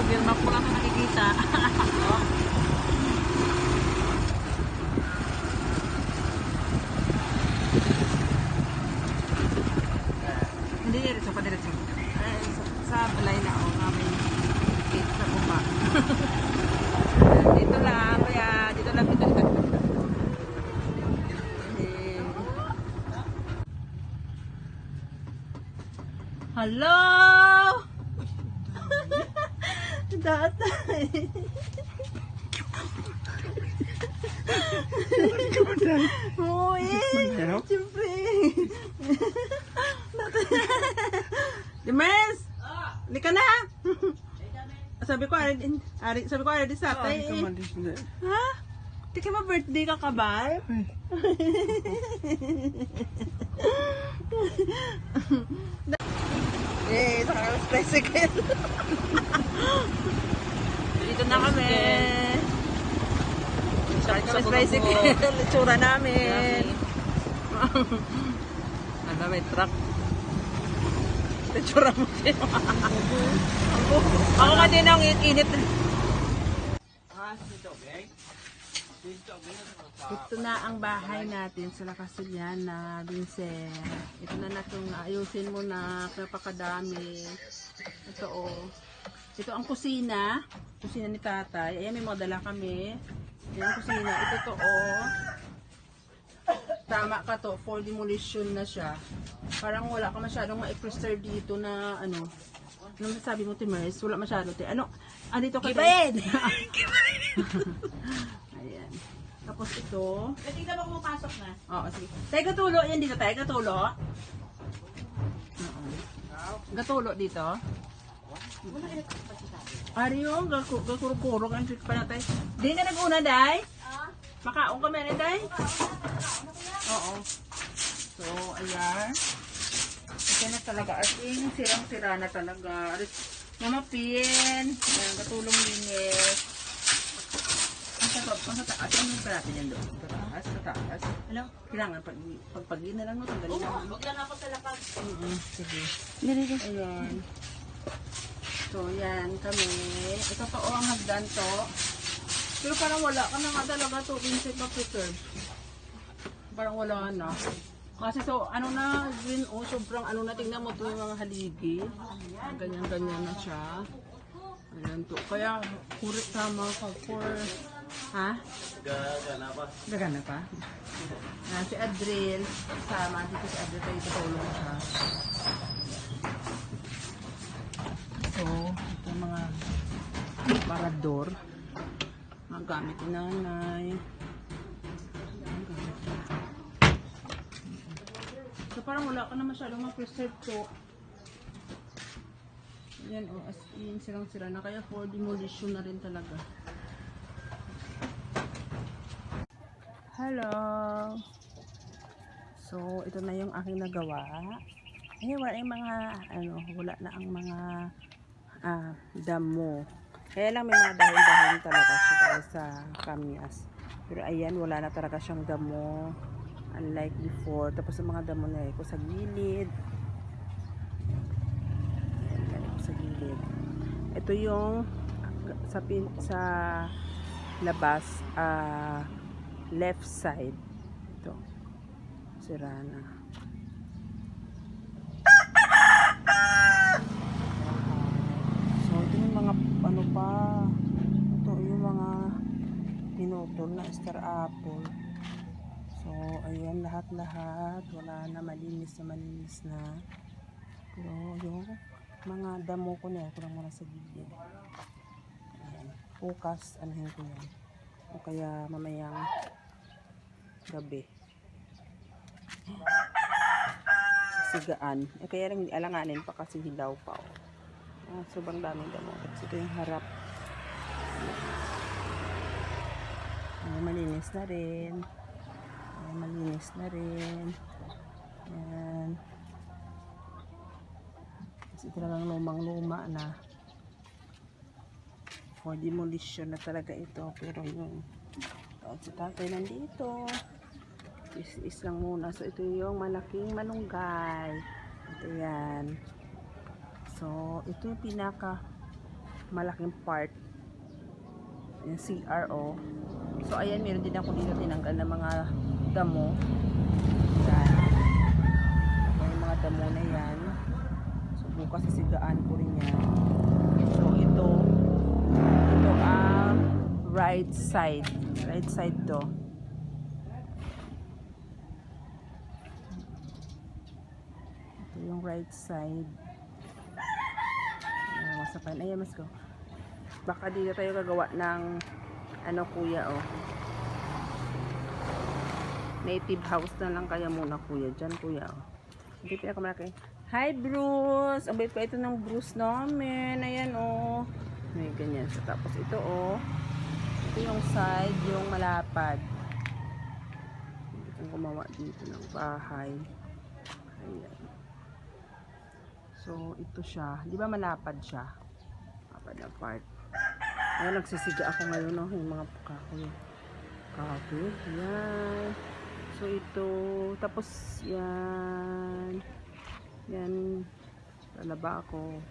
Firma ko lang ito nakikita. Hindi diretso pa diretso. Sa balay na ako kami. Sa kumba. Dito lang. Kaya dito lang dito. Hello! Datay. Oo eh. Siyempre. Dimes! Hindi ka na. Sabi ko, ari di sa atay eh. Ha? Hindi ka ma-birthday ka kabal? Eh, saka kami sa tricycle. Dito na kami. Saka kami sa tricycle. Litsura namin. Ano, may truck. Litsura mo siya. Ako nga din ang init. Ito na ang bahay natin sa Lacasiliana, Vincent. Ito na itong ayusin mo na napakadami. Ito oh. Ito ang kusina. Kusina ni tatay. Ayan, may mga dala kami. Ayan ang kusina. Ito to oh. Tama ka to. For demolition na siya. Parang wala ka masyadong ma-preserve dito na ano. Ano sabi mo, Timers? Wala masyado. Ano? Dito ka? Kibayin! Ayan. Tapos ito. Pwede ka ba pumapasok na? Oo, sige. Tayo gatulo. Yan dito tayo. Gatulo. Gatulo dito. Ariyo, gakurong-kurong ang trick pa natin. Di na nag-una, Day? Makaong kami na, Day? Oo. So, ayan. Ito na talaga. As in, sirang-sira na talaga. Namapin. Ayan, katulong linis. Ang taas, ano yung natin yan doon? Sa taas. Ano? Kailangan, pagpagin na lang, no? Tanggalin lang. Huwag lang ako sa lakad. Sige. Ayan. So, yan kami. Ito to, ang hagdan to. Pero parang wala ka na nga talaga to. Vincent na preserve. Parang wala na. Kasi so, ano na, green, oh, sobrang ano na, tingnan mo to yung mga haligi. Ganyan-ganyan na siya. Ayan to. Kaya, kurit tama ka for... Ha? Gagana pa. Gagana pa? Si Adriel, sama dito si Adriel, tayo tutulong siya. So, ito yung mga parador. Mga gamit ni nanay. So, parang wala ka na masyadong ma-preserve to. Yan o, as in, silang-sira na. Kaya for demolition na rin talaga. Hello! So, ito na yung aking nagawa. Eh, wala yung mga, ano, wala na ang mga damo. Kaya lang may mga dahon-dahon talaga siya dahil sa kamyas. Pero ayan, wala na talaga siyang damo. Unlike before. Tapos ang mga damo na ko sa gilid. Ayan, ko sa gilid. Ito yung sa labas, left side. Ito. Sira na. So, ito yung mga ano pa. Ito yung mga pinutol na star apple. So, ayan lahat-lahat. Wala na, malinis na. Pero yung mga damo ko na, ito lang muna sa gilid. Ayan. Bukas, anahin ko yan. O kaya mamayang gabi. Sigaan. Kaya rin alanganin pa kasi hilaw pa. Sobrang daming damo. Tapos ito yung harap. Malinis na rin. Malinis na rin. Ayan. Kasi talagang lumang-luma na. For demolition na talaga ito. Pero yung si tatay nandito. Is lang muna. So, ito yung malaking malunggay. Ito yan. So, ito yung pinaka malaking part. Yung CRO. So, ayan, meron din ako dito tinanggal ng mga damo. Yan. Yung mga damo na yan. So, bukas sisigaan ko rin yan. So, ito ang right side. Right side to. Ito yung right side. Masapan. Ayan, mas ko. Baka dito tayo gagawa ng ano kuya oh. Native house na lang kaya muna kuya. Diyan kuya oh. Hindi pinakamalaki. Hi Bruce! Ang bait pa ito ng Bruce namin. Ayan oh. May ganyan. So, tapos ito oh. Ito yung side, yung malapad. Ang gumawa dito ng bahay. Ayan. So, ito siya. Di ba malapad siya? Malapad na part. Ayan, nagsisiga ako ngayon, no? Yung mga kahoy. Kahoy. Yan. So, ito. Tapos, yan. Yan. Lalaba ako.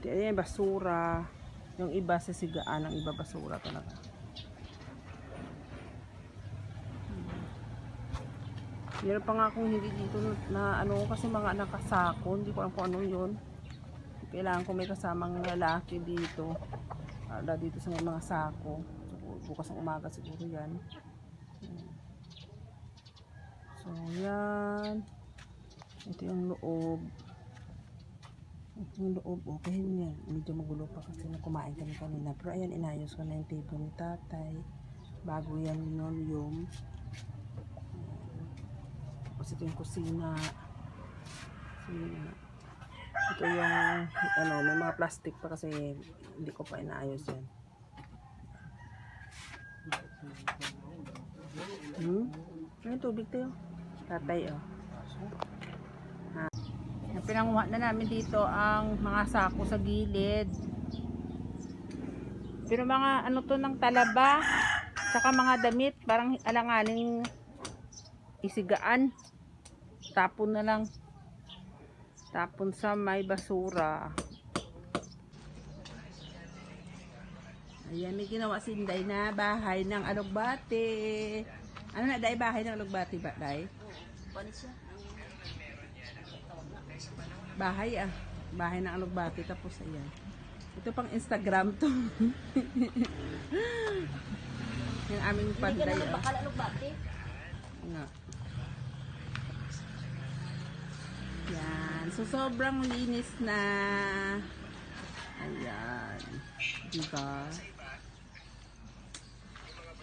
Ayan, basura. Yung iba sisigaan, ang iba basura talaga. Meron pa nga akong hindi dito na ano, kasi mga nakasako. Hindi ko alam kung ano yun. Kailangan ko may kasamang lalaki dito. Dito sa mga sako. So, bukas ng umaga siguro yan. So, yan. Ito yung loob. Ito yung loob. Okay yan. Medyo magulo pa kasi na kumain kami kanina. Pero ayan, inayos ko na yung table ni tatay. Bago yan linoleum. Tapos ito yung kusina. Ito yung ano, may mga plastic pa kasi hindi ko pa inaayos yan. May tubig tayo. Tatay oh. Pinanguha na namin dito ang mga sako sa gilid. Pero mga ano to ng talaba, saka mga damit, parang alanganing isigaan. Tapon na lang. Tapon sa may basura. Ayan, may ginawa si Inday na bahay ng alugbati. Ano na, Day? Bahay ng alugbati ba, Day? Bahay ah. Bahay ng alugbati. Tapos ayan. Ito pang Instagram to. Yung aming panday. Hindi ka naman bakal alugbati. Nga. Yan. So, sobrang linis na. Ayan. Diba?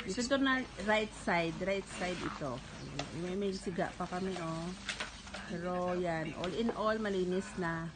Ito to na right side. Right side ito. May siga pa kami, oh. Pero, yan. All in all, malinis na.